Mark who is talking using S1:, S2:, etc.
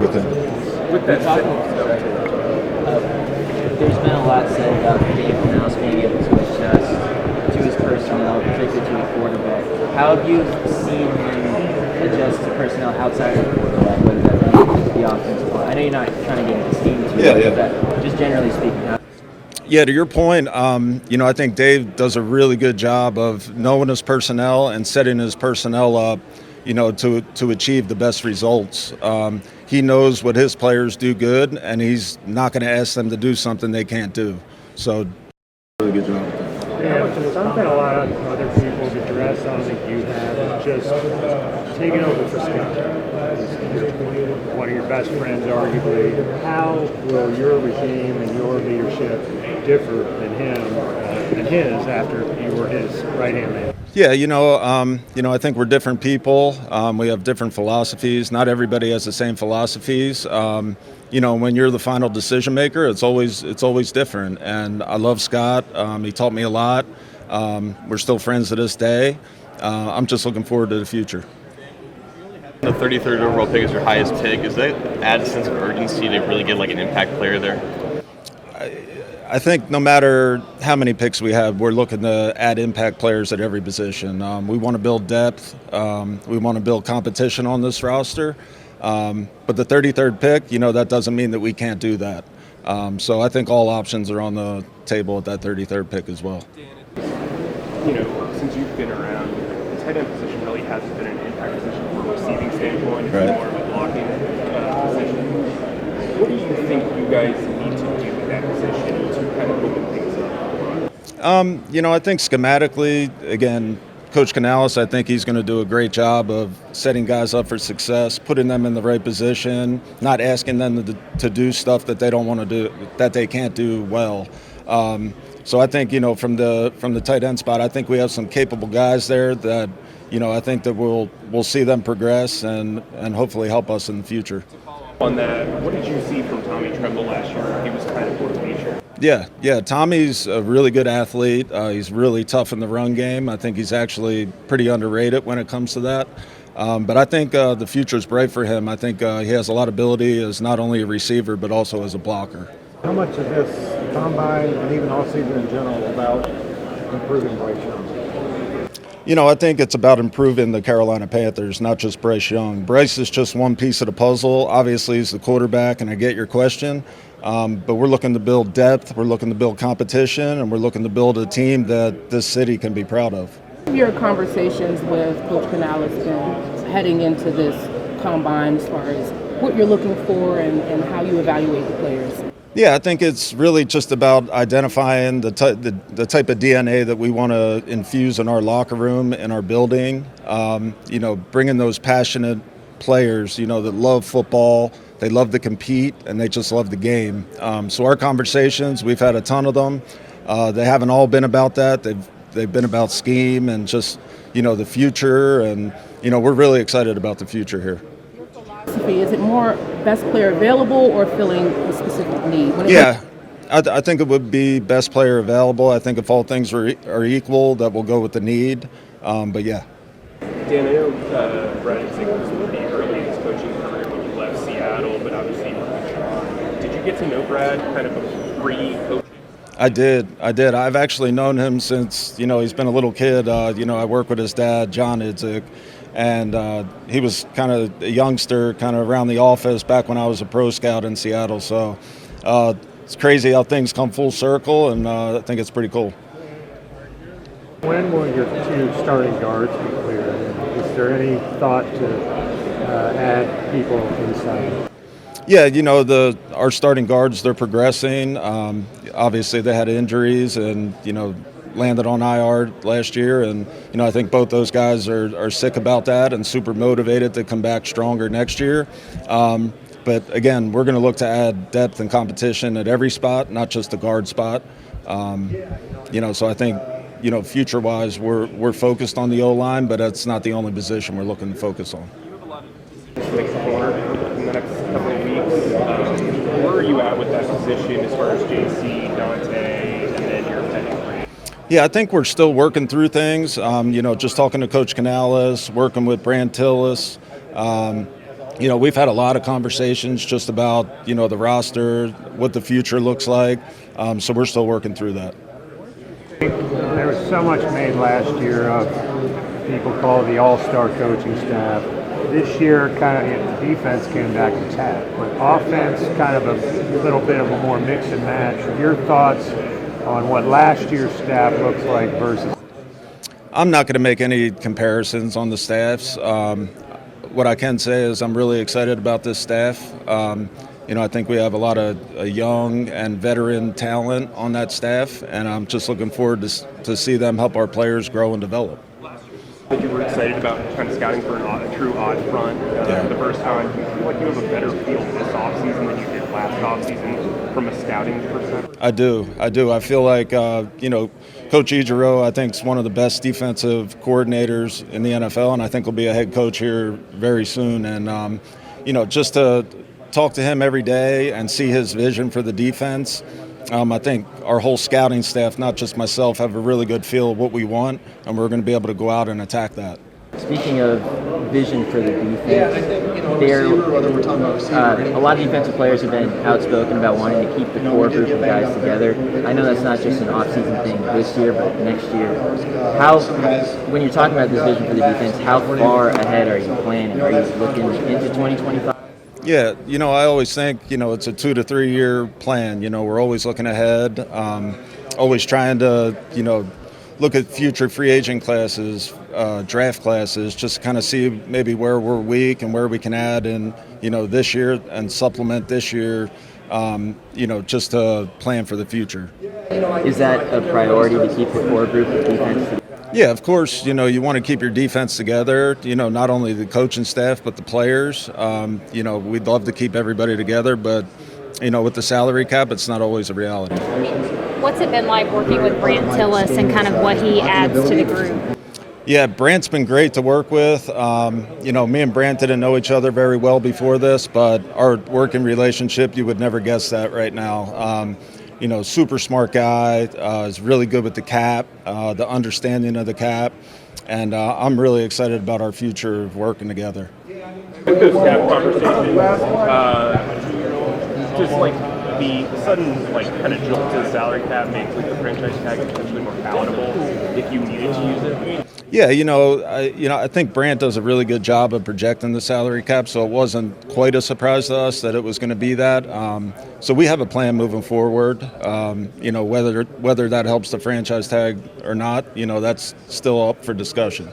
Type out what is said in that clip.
S1: With that said,
S2: there's been a lot said about Dave Canales being able to adjust to his personnel, particularly to the quarterback. How have you seen him adjust to personnel outside of the quarterback, whether that be the offensive line? I know you're not trying to get into scheme too much, but just generally speaking.
S3: Yeah, to your point, I think Dave does a really good job of knowing his personnel and setting his personnel up, to achieve the best results. He knows what his players do good, and he's not going to ask them to do something they can't do. So, really good job with that.
S4: Yeah, something a lot of other people get dressed on that you have just taking over for Scott. One of your best friends, arguably. How will your regime and your leadership differ than his after you were his right-hand man?
S3: Yeah, I think we're different people. We have different philosophies. Not everybody has the same philosophies. When you're the final decision maker, it's always different. And I love Scott. He taught me a lot. We're still friends to this day. I'm just looking forward to the future.
S1: The 33rd overall pick is your highest pick. Does that add a sense of urgency to really get like an impact player there?
S3: I think no matter how many picks we have, we're looking to add impact players at every position. We want to build depth. We want to build competition on this roster. But the 33rd pick, that doesn't mean that we can't do that. So I think all options are on the table at that 33rd pick as well.
S5: Since you've been around, the tight end position really hasn't been an impact position from a receiving standpoint. It's
S3: Right.
S5: more of a blocking position. What do you think you guys need to do with that position to kind of open things up?
S3: I think schematically, again, Coach Canales, I think he's going to do a great job of setting guys up for success, putting them in the right position, not asking them to do stuff that they don't want to do, that they can't do well. So I think, from the tight end spot, I think we have some capable guys there that, I think that we'll see them progress and hopefully help us in the future.
S5: On that, what did you see from Tommy Tremble last year? He was kind of what nature.
S3: Yeah. Tommy's a really good athlete. He's really tough in the run game. I think he's actually pretty underrated when it comes to that. But I think the future is bright for him. I think he has a lot of ability as not only a receiver but also as a blocker.
S4: How much of this combine and even all season in general about improving Bryce Young?
S3: I think it's about improving the Carolina Panthers, not just Bryce Young. Bryce is just one piece of the puzzle. Obviously, he's the quarterback, and I get your question. But we're looking to build depth, we're looking to build competition, and we're looking to build a team that this city can be proud of.
S6: Your conversations with Coach Canales been heading into this combine as far as what you're looking for and how you evaluate the players?
S3: Yeah, I think it's really just about identifying the type of DNA that we want to infuse in our locker room, in our building. Bringing those passionate players, that love football, they love to compete, and they just love the game. So our conversations, we've had a ton of them. They haven't all been about that. They've been about scheme and just, the future, and we're really excited about the future here.
S6: Is it more best player available or filling a specific need?
S3: I think it would be best player available. I think if all things are equal, that will go with the need. But yeah.
S5: Dan, I know Brad was pretty early in his coaching career when you left Seattle, but obviously you were with Sean. Did you get to know Brad kind of pre-coaching?
S3: I did. I've actually known him since, he's been a little kid. I work with his dad, John Idzik. And he was kind of a youngster, kind of around the office back when I was a pro scout in Seattle. So it's crazy how things come full circle, and I think it's pretty cool.
S4: When will your two starting guards be cleared? Is there any thought to add people inside?
S3: Yeah, our starting guards, they're progressing. Obviously, they had injuries and, landed on IR last year, and I think both those guys are sick about that and super motivated to come back stronger next year. But again, we're going to look to add depth and competition at every spot, not just the guard spot. So I think future-wise, we're focused on the O-line, but that's not the only position we're looking to focus on.
S5: In the next couple of weeks, where are you at with that position as far as JC, Dante, and then your pedigree?
S3: Yeah, I think we're still working through things. Just talking to Coach Canales, working with Brand Tillis. we've had a lot of conversations just about, the roster, what the future looks like. So we're still working through that.
S4: There was so much made last year of people call it the all-star coaching staff. This year, kind of the defense came back intact, but offense, kind of a little bit of a more mix and match. Your thoughts on what last year's staff looks like versus?
S3: I'm not going to make any comparisons on the staffs. What I can say is I'm really excited about this staff. I think we have a lot of young and veteran talent on that staff, and I'm just looking forward to see them help our players grow and develop.
S5: That you were excited about kind of scouting for a true odd front the first time. Do you feel like you have a better feel this offseason than you did last offseason from a scouting perspective?
S3: I do. I feel like, Coach Ijiro, I think, is one of the best defensive coordinators in the NFL, and I think will be a head coach here very soon. And, just to talk to him every day and see his vision for the defense, I think our whole scouting staff, not just myself, have a really good feel of what we want, and we're going to be able to go out and attack that.
S2: Speaking of vision for the defense, a lot of defensive players have been outspoken about wanting to keep the core group of guys together. I know that's not just an off-season thing this year, but next year. When you're talking about this vision for the defense, how far ahead are you planning? Are you looking into 2025?
S3: Yeah, I always think, it's a 2 to 3 year plan. We're always looking ahead, always trying to, look at future free agent classes, draft classes, just kind of see maybe where we're weak and where we can add in, this year and supplement this year, just to plan for the future.
S2: Is that a priority to keep the core group of defense?
S3: Yeah, of course, you want to keep your defense together, not only the coaching staff, but the players. We'd love to keep everybody together, but, with the salary cap, it's not always a reality.
S7: What's it been like working with Brant Tillis and kind of what he adds to the group?
S3: Yeah, Brant's been great to work with. Me and Brant didn't know each other very well before this, but our working relationship, you would never guess that right now. Super smart guy, is really good with the cap, the understanding of the cap, and I'm really excited about our future of working together.
S5: Those staff conversations, just like the sudden kind of jolt to the salary cap makes the franchise tag potentially more palatable if you needed to use it.
S3: Yeah, I think Brant does a really good job of projecting the salary cap, so it wasn't quite a surprise to us that it was going to be that. So we have a plan moving forward. Whether that helps the franchise tag or not, that's still up for discussion.